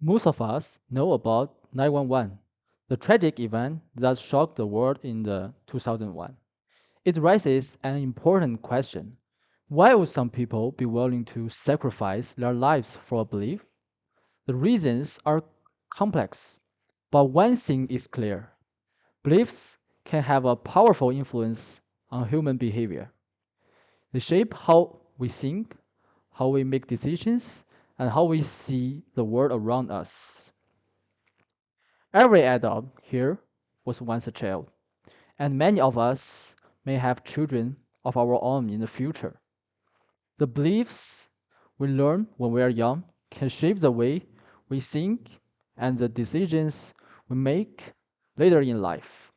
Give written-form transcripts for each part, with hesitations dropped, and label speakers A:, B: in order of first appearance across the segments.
A: Most of us know about 911, the tragic event that shocked the world in the 2001. It raises an important question. Why would some people be willing to sacrifice their lives for a belief? The reasons are complex, but one thing is clear. Beliefs can have a powerful influence on human behavior. They shape how we think, how we make decisions, and how we see the world around us. Every adult here was once a child, and many of us may have children of our own in the future. The beliefs we learn when we are young can shape the way we think and the decisions we make later in life.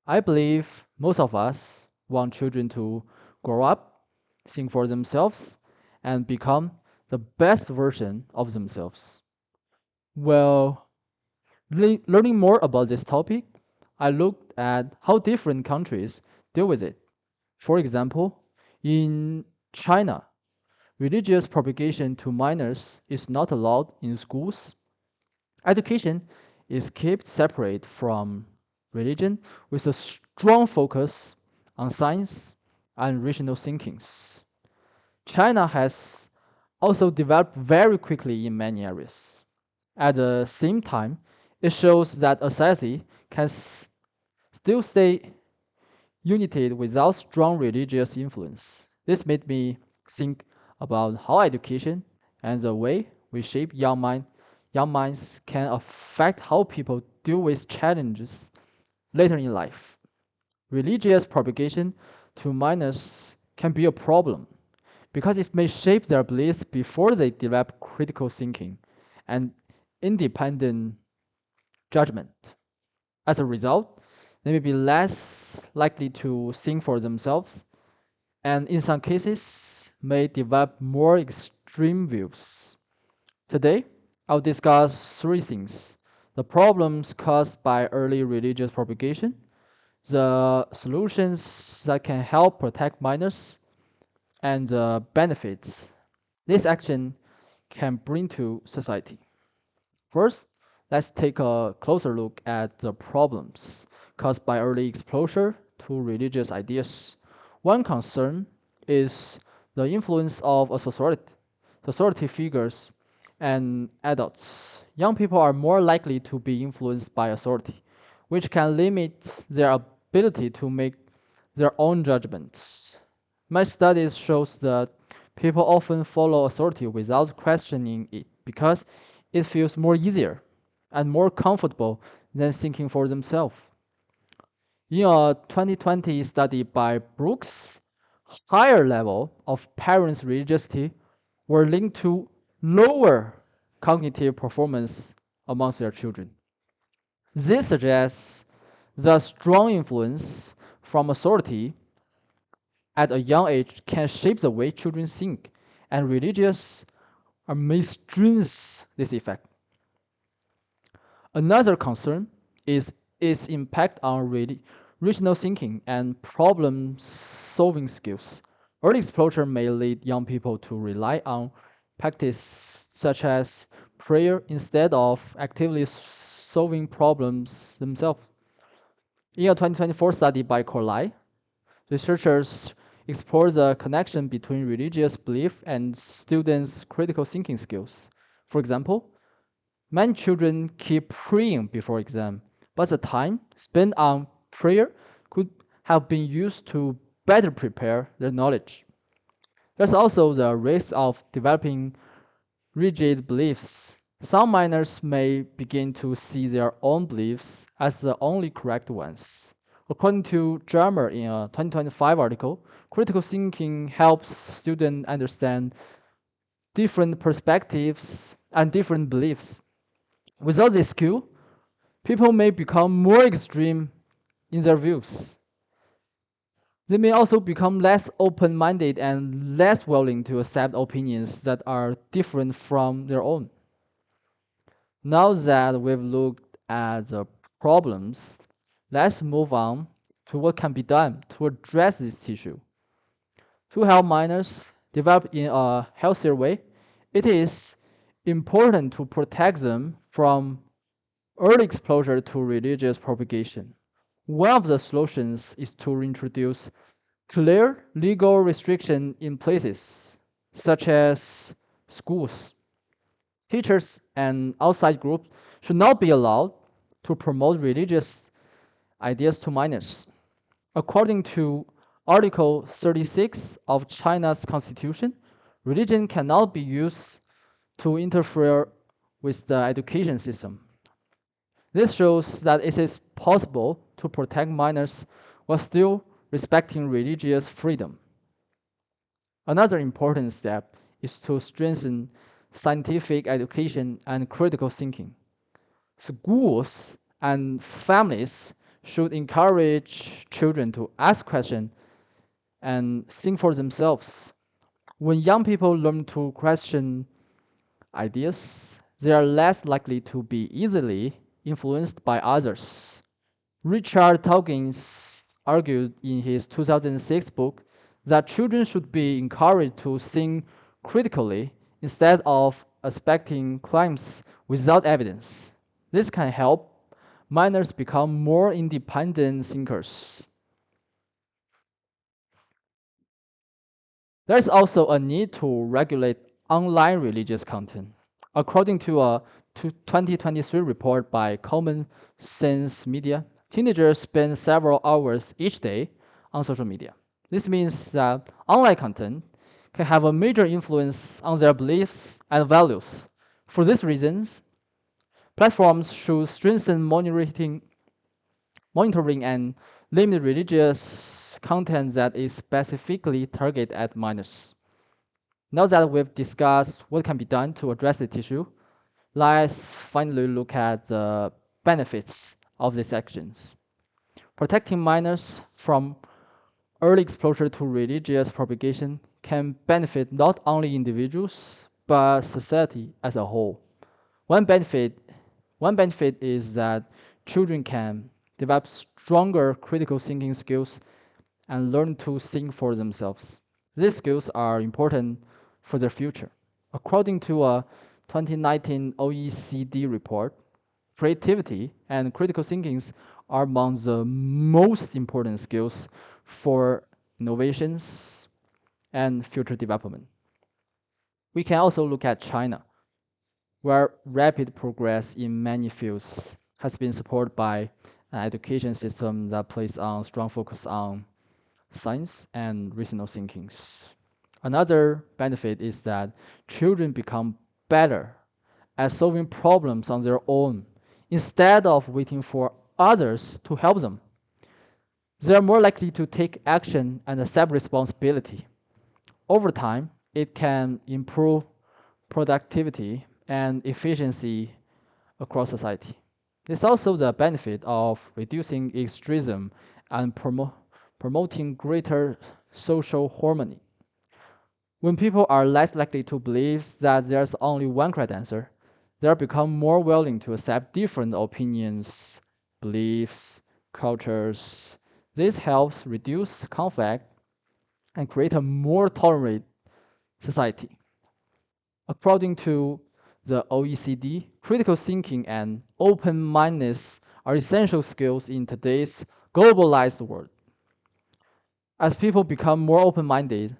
A: I believe most of us want children to grow up, think for themselves, and become the best version of themselves. Well, learning more about this topic, I looked at how different countries deal with it. For example, in China, religious propagation to minors is not allowed in schools. Education is kept separate from religion with a strong focus on science and rational thinkings. China has also developed very quickly in many areas. At the same time, it shows that a society can still stay united without strong religious influence. This made me think about how education and the way we shape young minds can affect how people deal with challenges later in life. Religious propagation to minors can be a problem because it may shape their beliefs before they develop critical thinking and independent judgment. As a result, they may be less likely to think for themselves and, in some cases, may develop more extreme views. Today, I'll discuss three things: the problems caused by early religious propagation, the solutions that can help protect minors, and the benefits this action can bring to society. First, let's take a closer look at the problems caused by early exposure to religious ideas. One concern is the influence of authority figures and adults. Young people are more likely to be influenced by authority, which can limit their ability to make their own judgments. My studies shows that people often follow authority without questioning it because it feels more easier and more comfortable than thinking for themselves. In a 2020 study by Brooks, higher level of parents' religiosity were linked to lower cognitive performance amongst their children. This suggests the strong influence from authority at a young age can shape the way children think, and religious may strengthen this effect. Another concern is its impact on rational thinking and problem solving skills. Early exposure may lead young people to rely on practice such as prayer instead of actively solving problems themselves. In a 2024 study by Corlai, researchers explored the connection between religious belief and students' critical thinking skills. For example, many children keep praying before exam, but the time spent on prayer could have been used to better prepare their knowledge. There's also the risk of developing rigid beliefs. Some minors may begin to see their own beliefs as the only correct ones. According to Jarmer in a 2025 article, critical thinking helps students understand different perspectives and different beliefs. Without this skill, people may become more extreme in their views. They may also become less open minded and less willing to accept opinions that are different from their own. Now that we've looked at the problems, let's move on to what can be done to address this issue. To help minors develop in a healthier way, it is important to protect them from early exposure to religious propagation. One of the solutions is to introduce clear legal restriction in places such as schools. Teachers and outside groups should not be allowed to promote religious ideas to minors. According to Article 36 of China's constitution, religion cannot be used to interfere with the education system. This shows that it is possible to protect minors while still respecting religious freedom. Another important step is to strengthen scientific education and critical thinking. Schools and families should encourage children to ask questions and think for themselves. When young people learn to question ideas, they are less likely to be easily influenced by others. Richard Dawkins argued in his 2006 book that children should be encouraged to think critically instead of accepting claims without evidence. This can help minors become more independent thinkers. There is also a need to regulate online religious content. According to a 2023 report by Common Sense Media, teenagers spend several hours each day on social media. This means that online content can have a major influence on their beliefs and values. For these reasons, platforms should strengthen monitoring and limit religious content that is specifically targeted at minors. Now that we've discussed what can be done to address this issue, let's finally look at the benefits of these actions. Protecting minors from early exposure to religious propagation can benefit not only individuals, but society as a whole. One benefit, one benefit is that children can develop stronger critical thinking skills and learn to think for themselves. These skills are important for their future. According to a 2019 OECD report, creativity and critical thinking are among the most important skills for innovations and future development. We can also look at China, where rapid progress in many fields has been supported by an education system that places on strong focus on science and reasonable thinking. Another benefit is that children become better at solving problems on their own instead of waiting for others to help them. They are more likely to take action and accept responsibility. Over time, it can improve productivity and efficiency across society. There's also the benefit of reducing extremism and promoting greater social harmony. When people are less likely to believe that there's only one correct answer, they become more willing to accept different opinions, beliefs, cultures. This helps reduce conflict and create a more tolerant society. According to the OECD, critical thinking and open mindedness are essential skills in today's globalized world. As people become more open minded,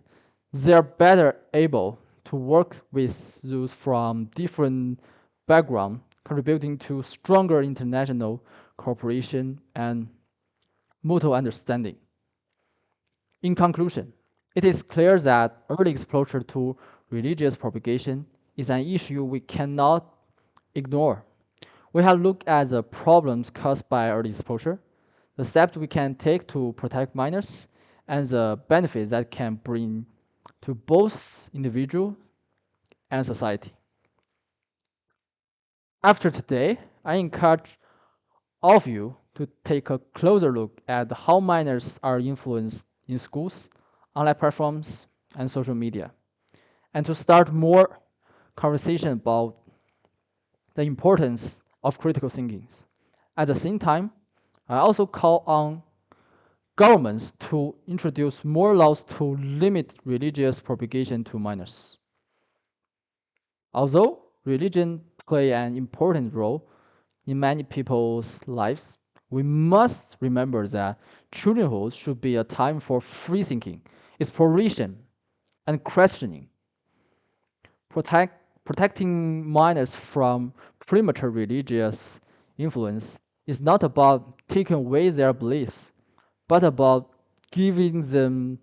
A: they are better able to work with those from different backgrounds, contributing to stronger international cooperation and mutual understanding. In conclusion, it is clear that early exposure to religious propagation is an issue we cannot ignore. We have looked at the problems caused by early exposure, the steps we can take to protect minors, and the benefits that can bring to both individual and society. After today, I encourage all of you to take a closer look at how minors are influenced in schools, online platforms, and social media, and to start more conversation about the importance of critical thinking. At the same time, I also call on governments to introduce more laws to limit religious propagation to minors. Although religion play an important role in many people's lives, we must remember that childhood should be a time for free thinking, exploration, and questioning. Protecting minors from premature religious influence is not about taking away their beliefs, but about giving them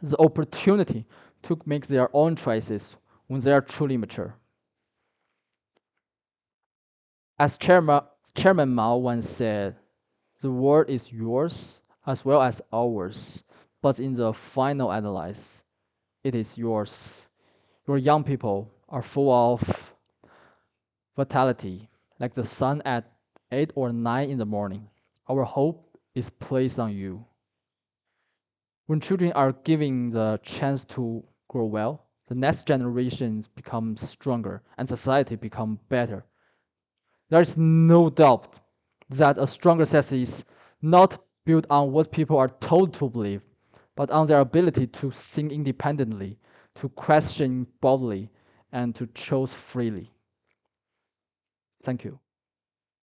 A: the opportunity to make their own choices when they are truly mature. As Chairman Mao once said, the world is yours as well as ours, but in the final analysis, it is yours. Your young people are full of vitality, like the sun at 8 or 9 in the morning. Our hope is placed on you. When children are given the chance to grow well, the next generation becomes stronger and society becomes better. There is no doubt that a stronger society is not built on what people are told to believe, but on their ability to think independently, to question boldly, and to choose freely. Thank you.